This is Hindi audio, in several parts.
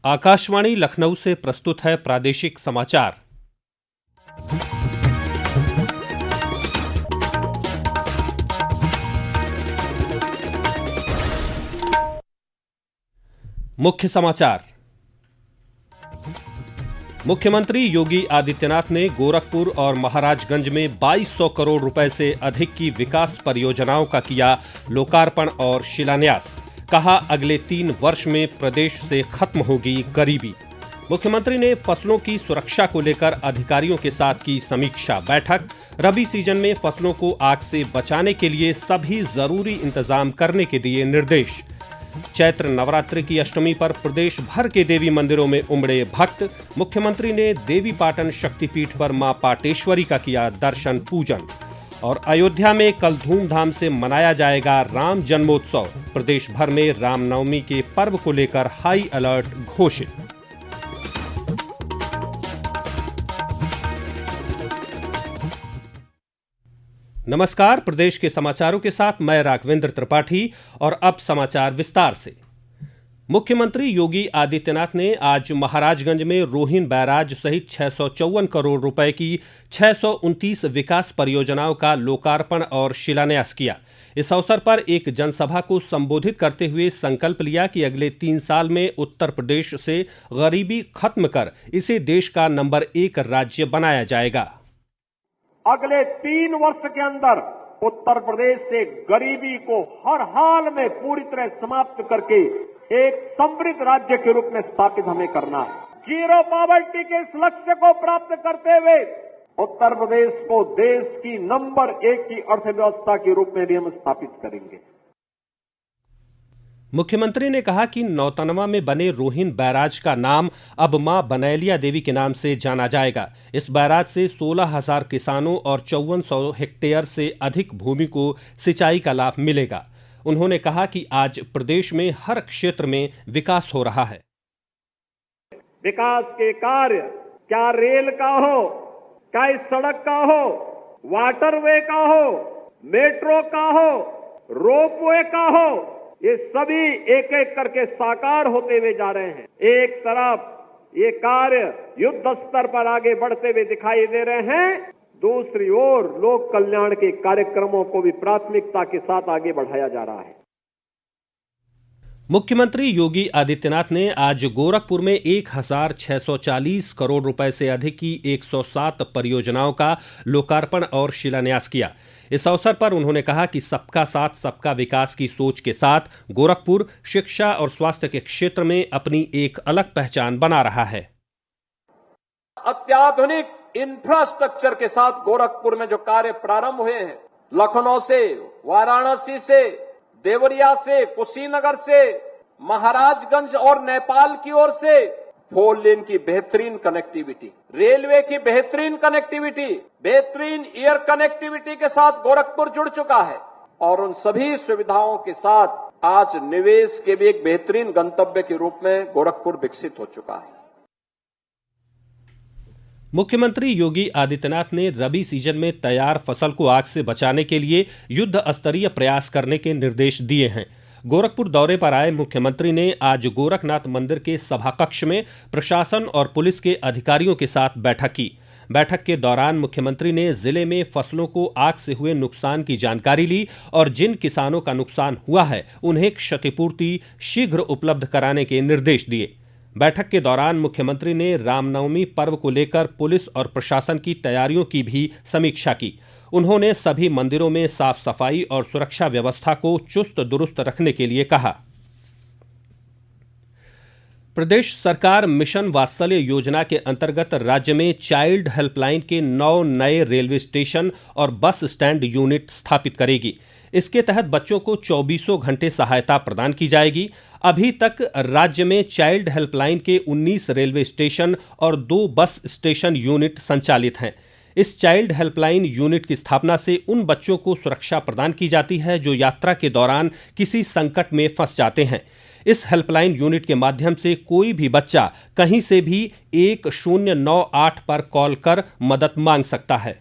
आकाशवाणी लखनऊ से प्रस्तुत है प्रादेशिक समाचार। मुख्य समाचार। मुख्यमंत्री योगी आदित्यनाथ ने गोरखपुर और महाराजगंज में 2200 करोड़ रुपए से अधिक की विकास परियोजनाओं का किया लोकार्पण और शिलान्यास। कहा, अगले 3 वर्ष में प्रदेश से खत्म होगी गरीबी। मुख्यमंत्री ने फसलों की सुरक्षा को लेकर अधिकारियों के साथ की समीक्षा बैठक। रबी सीजन में फसलों को आग से बचाने के लिए सभी जरूरी इंतजाम करने के दिए निर्देश। चैत्र नवरात्रि की अष्टमी पर प्रदेश भर के देवी मंदिरों में उमड़े भक्त। मुख्यमंत्री ने देवी पाटन शक्तिपीठ पर मां पाटेश्वरी का किया दर्शन पूजन। और अयोध्या में कल धूमधाम से मनाया जाएगा राम जन्मोत्सव। प्रदेश भर में रामनवमी के पर्व को लेकर हाई अलर्ट घोषित। नमस्कार, प्रदेश के समाचारों के साथ मैं राघवेंद्र त्रिपाठी। और अब समाचार विस्तार से। मुख्यमंत्री योगी आदित्यनाथ ने आज महाराजगंज में रोहिन बैराज सहित 654 करोड़ रुपए की 629 विकास परियोजनाओं का लोकार्पण और शिलान्यास किया। इस अवसर पर एक जनसभा को संबोधित करते हुए संकल्प लिया कि अगले 3 साल में उत्तर प्रदेश से गरीबी खत्म कर इसे देश का नंबर 1 राज्य बनाया जाएगा। अगले 3 वर्ष के अंदर उत्तर प्रदेश से गरीबी को हर हाल में पूरी तरह समाप्त करके एक समृद्ध राज्य के रूप में स्थापित हमें करना है। जीरो पॉवर्टी के इस लक्ष्य को प्राप्त करते हुए उत्तर प्रदेश को देश की नंबर 1 की अर्थव्यवस्था के रूप में भी हम स्थापित करेंगे। मुख्यमंत्री ने कहा कि नौतनवा में बने रोहिन बैराज का नाम अब मां बनैलिया देवी के नाम से जाना जाएगा। इस बैराज से 16,000 किसानों और 5400 हेक्टेयर से अधिक भूमि को सिंचाई का लाभ मिलेगा। उन्होंने कहा कि आज प्रदेश में हर क्षेत्र में विकास हो रहा है। विकास के कार्य क्या रेल का हो, क्या सड़क का हो, वाटरवे का हो, मेट्रो का हो, रोपवे का हो, ये सभी एक एक करके साकार होते हुए जा रहे हैं। एक तरफ ये कार्य युद्ध स्तर पर आगे बढ़ते हुए दिखाई दे रहे हैं, दूसरी ओर लोक कल्याण के कार्यक्रमों को भी प्राथमिकता के साथ आगे बढ़ाया जा रहा है। मुख्यमंत्री योगी आदित्यनाथ ने आज गोरखपुर में 1640 करोड़ रुपए से अधिक की 107 परियोजनाओं का लोकार्पण और शिलान्यास किया। इस अवसर पर उन्होंने कहा कि सबका साथ सबका विकास की सोच के साथ गोरखपुर शिक्षा और स्वास्थ्य के क्षेत्र में अपनी एक अलग पहचान बना रहा है। अत्याधुनिक इंफ्रास्ट्रक्चर के साथ गोरखपुर में जो कार्य प्रारंभ हुए हैं, लखनऊ से, वाराणसी से, देवरिया से, कुशीनगर से, महाराजगंज और नेपाल की ओर से 4 लेन की बेहतरीन कनेक्टिविटी, रेलवे की बेहतरीन कनेक्टिविटी, बेहतरीन एयर कनेक्टिविटी के साथ गोरखपुर जुड़ चुका है। और उन सभी सुविधाओं के साथ आज निवेश के भी एक बेहतरीन गंतव्य के रूप में गोरखपुर विकसित हो चुका है। मुख्यमंत्री योगी आदित्यनाथ ने रबी सीजन में तैयार फसल को आग से बचाने के लिए युद्ध स्तरीय प्रयास करने के निर्देश दिए हैं। गोरखपुर दौरे पर आए मुख्यमंत्री ने आज गोरखनाथ मंदिर के सभाकक्ष में प्रशासन और पुलिस के अधिकारियों के साथ बैठक की। बैठक के दौरान मुख्यमंत्री ने जिले में फसलों को आग से हुए नुकसान की जानकारी ली और जिन किसानों का नुकसान हुआ है उन्हें क्षतिपूर्ति शीघ्र उपलब्ध कराने के निर्देश दिए। बैठक के दौरान मुख्यमंत्री ने रामनवमी पर्व को लेकर पुलिस और प्रशासन की तैयारियों की भी समीक्षा की। उन्होंने सभी मंदिरों में साफ सफाई और सुरक्षा व्यवस्था को चुस्त दुरुस्त रखने के लिए कहा। प्रदेश सरकार मिशन वात्सल्य योजना के अंतर्गत राज्य में चाइल्ड हेल्पलाइन के 9 नए रेलवे स्टेशन और बस स्टैंड यूनिट स्थापित करेगी। इसके तहत बच्चों को 24 घंटे सहायता प्रदान की जाएगी। अभी तक राज्य में चाइल्ड हेल्पलाइन के 19 रेलवे स्टेशन और 2 बस स्टेशन यूनिट संचालित हैं। इस चाइल्ड हेल्पलाइन यूनिट की स्थापना से उन बच्चों को सुरक्षा प्रदान की जाती है जो यात्रा के दौरान किसी संकट में फंस जाते हैं। इस हेल्पलाइन यूनिट के माध्यम से कोई भी बच्चा कहीं से भी 1098 पर कॉल कर मदद मांग सकता है।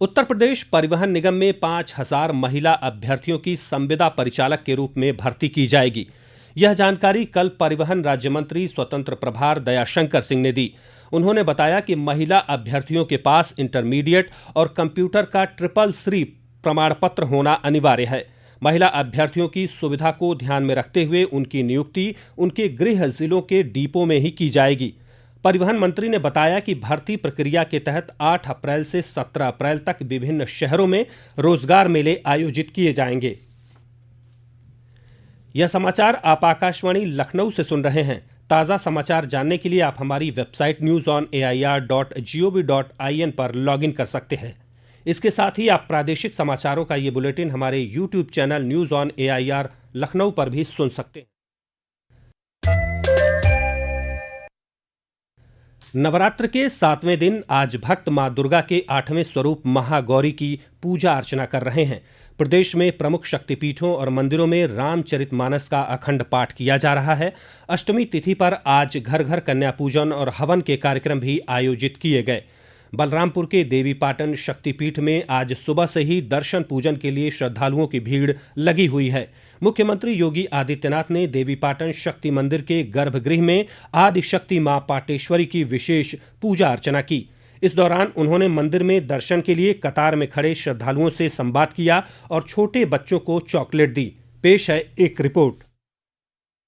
उत्तर प्रदेश परिवहन निगम में 5000 महिला अभ्यर्थियों की संविदा परिचालक के रूप में भर्ती की जाएगी। यह जानकारी कल परिवहन राज्य मंत्री स्वतंत्र प्रभार दयाशंकर सिंह ने दी। उन्होंने बताया कि महिला अभ्यर्थियों के पास इंटरमीडिएट और कंप्यूटर का 333 प्रमाण पत्र होना अनिवार्य है। महिला अभ्यर्थियों की सुविधा को ध्यान में रखते हुए उनकी नियुक्ति उनके गृह जिलों के डिपो में ही की जाएगी। परिवहन मंत्री ने बताया कि भर्ती प्रक्रिया के तहत 8 अप्रैल से 17 अप्रैल तक विभिन्न शहरों में रोजगार मेले आयोजित किए जाएंगे। यह समाचार आप आकाशवाणी लखनऊ से सुन रहे हैं। ताज़ा समाचार जानने के लिए आप हमारी वेबसाइट newsonair.gov.in पर लॉगिन कर सकते हैं। इसके साथ ही आप प्रादेशिक समाचारों का ये बुलेटिन हमारे YouTube channel news on AIR Lucknow पर भी सुन सकते हैं। नवरात्र के 7वें दिन आज भक्त मां दुर्गा के 8वें स्वरूप महागौरी की पूजा अर्चना कर रहे हैं। प्रदेश में प्रमुख शक्तिपीठों और मंदिरों में रामचरितमानस का अखंड पाठ किया जा रहा है। अष्टमी तिथि पर आज घर घर कन्या पूजन और हवन के कार्यक्रम भी आयोजित किए गए। बलरामपुर के देवीपाटन शक्तिपीठ में आज सुबह से ही दर्शन पूजन के लिए श्रद्धालुओं की भीड़ लगी हुई है। मुख्यमंत्री योगी आदित्यनाथ ने देवीपाटन शक्ति मंदिर के गर्भगृह में आदिशक्ति मां पाटेश्वरी की विशेष पूजा अर्चना की। इस दौरान उन्होंने मंदिर में दर्शन के लिए कतार में खड़े श्रद्धालुओं से संवाद किया और छोटे बच्चों को चॉकलेट दी। पेश है एक रिपोर्ट।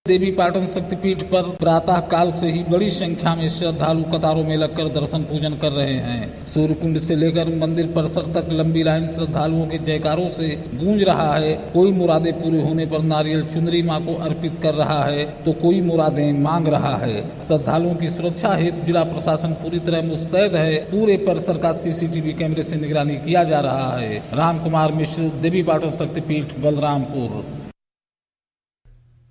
देवीपाटन शक्तिपीठ पर प्रातः काल से ही बड़ी संख्या में श्रद्धालु कतारों में लगकर दर्शन पूजन कर रहे हैं। सूर्यकुंड से लेकर मंदिर परिसर तक लंबी लाइन श्रद्धालुओं के जयकारों से गूंज रहा है। कोई मुरादें पूरी होने पर नारियल चुनरी मां को अर्पित कर रहा है तो कोई मुरादें मांग रहा है। श्रद्धालुओं की सुरक्षा हेतु जिला प्रशासन पूरी तरह मुस्तैद है। पूरे परिसर का CCTV कैमरे से निगरानी किया जा रहा है। राम कुमार मिश्र, देवीपाटन शक्तिपीठ, बलरामपुर।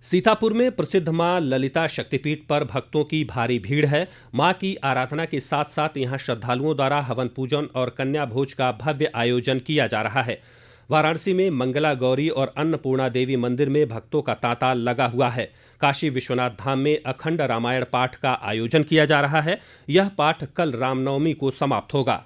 सीतापुर में प्रसिद्ध मां ललिता शक्तिपीठ पर भक्तों की भारी भीड़ है। मां की आराधना के साथ साथ यहां श्रद्धालुओं द्वारा हवन पूजन और कन्या भोज का भव्य आयोजन किया जा रहा है। वाराणसी में मंगला गौरी और अन्नपूर्णा देवी मंदिर में भक्तों का तांता लगा हुआ है। काशी विश्वनाथ धाम में अखंड रामायण पाठ का आयोजन किया जा रहा है। यह पाठ कल रामनवमी को समाप्त होगा।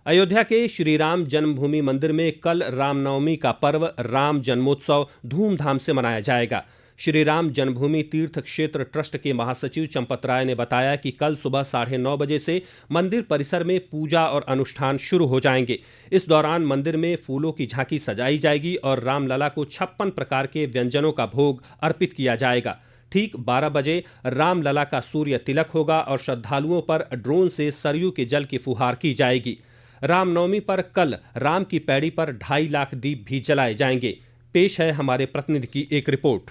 अयोध्या के श्री राम जन्मभूमि मंदिर में कल रामनवमी का पर्व राम जन्मोत्सव धूमधाम से मनाया जाएगा। श्री राम जन्मभूमि तीर्थ क्षेत्र ट्रस्ट के महासचिव चंपत राय ने बताया कि कल सुबह 9:30 बजे से मंदिर परिसर में पूजा और अनुष्ठान शुरू हो जाएंगे। इस दौरान मंदिर में फूलों की झांकी सजाई जाएगी और रामलला को 56 प्रकार के व्यंजनों का भोग अर्पित किया जाएगा। ठीक 12 बजे रामलला का सूर्य तिलक होगा और श्रद्धालुओं पर ड्रोन से सरयू के जल की फुहार की जाएगी। रामनवमी पर कल राम की पैड़ी पर 2.5 लाख दीप भी जलाए जाएंगे। पेश है हमारे प्रतिनिधि की एक रिपोर्ट।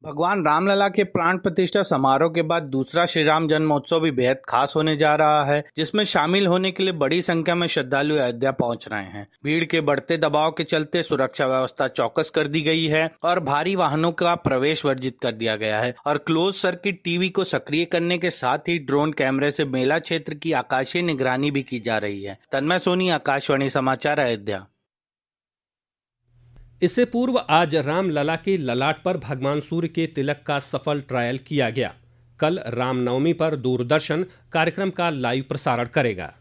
भगवान रामलला के प्राण प्रतिष्ठा समारोह के बाद दूसरा श्री राम जन्मोत्सव भी बेहद खास होने जा रहा है, जिसमें शामिल होने के लिए बड़ी संख्या में श्रद्धालु अयोध्या पहुंच रहे हैं। भीड़ के बढ़ते दबाव के चलते सुरक्षा व्यवस्था चौकस कर दी गई है और भारी वाहनों का प्रवेश वर्जित कर दिया गया है और क्लोज सर्किट टीवी को सक्रिय करने के साथ ही ड्रोन कैमरे से मेला क्षेत्र की आकाशीय निगरानी भी की जा रही है। तन्मय सोनी, आकाशवाणी समाचार, अयोध्या। इससे पूर्व आज रामलला के ललाट पर भगवान सूर्य के तिलक का सफल ट्रायल किया गया। कल रामनवमी पर दूरदर्शन कार्यक्रम का लाइव प्रसारण करेगा।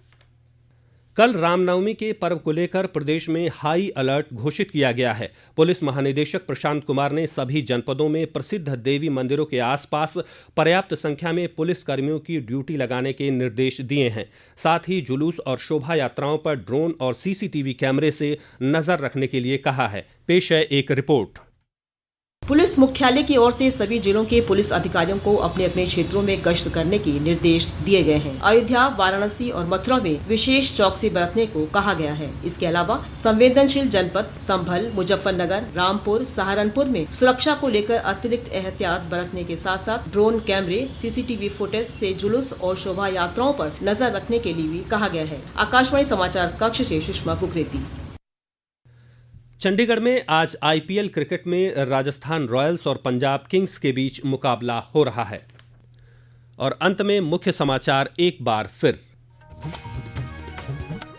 कल रामनवमी के पर्व को लेकर प्रदेश में हाई अलर्ट घोषित किया गया है। पुलिस महानिदेशक प्रशांत कुमार ने सभी जनपदों में प्रसिद्ध देवी मंदिरों के आसपास पर्याप्त संख्या में पुलिस कर्मियों की ड्यूटी लगाने के निर्देश दिए हैं। साथ ही जुलूस और शोभा यात्राओं पर ड्रोन और CCTV कैमरे से नजर रखने के लिए कहा है। पेश है एक रिपोर्ट। पुलिस मुख्यालय की ओर से सभी जिलों के पुलिस अधिकारियों को अपने अपने क्षेत्रों में गश्त करने के निर्देश दिए गए हैं। अयोध्या, वाराणसी और मथुरा में विशेष चौकसी बरतने को कहा गया है। इसके अलावा संवेदनशील जनपद संभल, मुजफ्फरनगर, रामपुर, सहारनपुर में सुरक्षा को लेकर अतिरिक्त एहतियात बरतने के साथ साथ ड्रोन कैमरे, CCTV फुटेज से जुलूस और शोभा यात्राओं पर नजर रखने के लिए भी कहा गया है। आकाशवाणी समाचार कक्ष से सुषमा कुकरेती। चंडीगढ़ में आज IPL क्रिकेट में राजस्थान रॉयल्स और पंजाब किंग्स के बीच मुकाबला हो रहा है। और अंत में मुख्य समाचार एक बार फिर।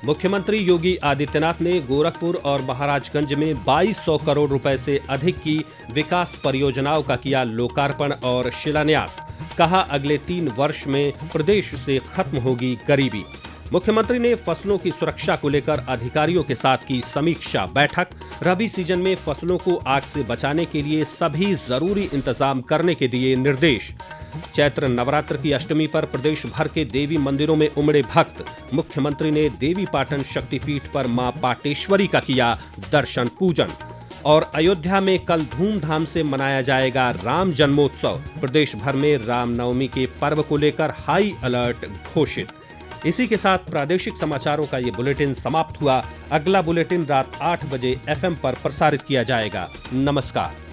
मुख्यमंत्री योगी आदित्यनाथ ने गोरखपुर और महाराजगंज में 2200 करोड़ रुपए से अधिक की विकास परियोजनाओं का किया लोकार्पण और शिलान्यास। कहा, अगले 3 वर्ष में प्रदेश से खत्म होगी गरीबी। मुख्यमंत्री ने फसलों की सुरक्षा को लेकर अधिकारियों के साथ की समीक्षा बैठक। रबी सीजन में फसलों को आग से बचाने के लिए सभी जरूरी इंतजाम करने के दिए निर्देश। चैत्र नवरात्र की अष्टमी पर प्रदेश भर के देवी मंदिरों में उमड़े भक्त। मुख्यमंत्री ने देवी पाटन शक्तिपीठ पर मां पाटेश्वरी का किया दर्शन पूजन। और अयोध्या में कल धूमधाम से मनाया जाएगा राम जन्मोत्सव। प्रदेश भर में रामनवमी के पर्व को लेकर हाई अलर्ट घोषित। इसी के साथ प्रादेशिक समाचारों का ये बुलेटिन समाप्त हुआ। अगला बुलेटिन रात 8 बजे FM पर प्रसारित किया जाएगा। नमस्कार।